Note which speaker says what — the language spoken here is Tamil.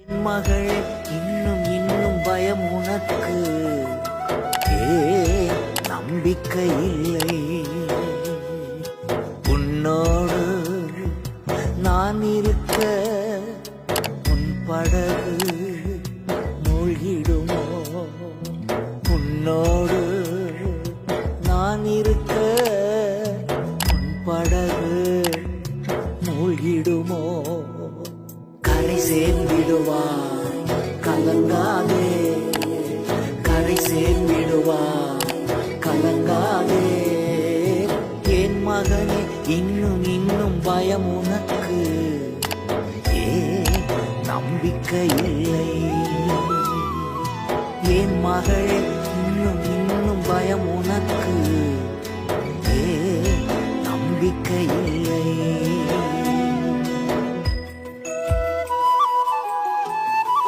Speaker 1: மகள் இன்னும் இன்னும் பயம் உனக்கு நம்பிக்கை இல்லை. உன்னோடு நான் இருக்க உன் படகு மூழ்கிடுமோ? உன்னோடு நான் இருக்க உன் படகு மூழ்கிடுமோ? கரை சேர்ந்திடுவாய், கலங்காதே. கரை சேர்ந்திடுவாய், கலங்காதே. என் மகனே இன்னும் இன்னும் பயம் உனக்கு நம்பிக்கை இல்லை. என் மகளே இன்னும் இன்னும் பயம் உனக்கு நம்பிக்கை இல்லை.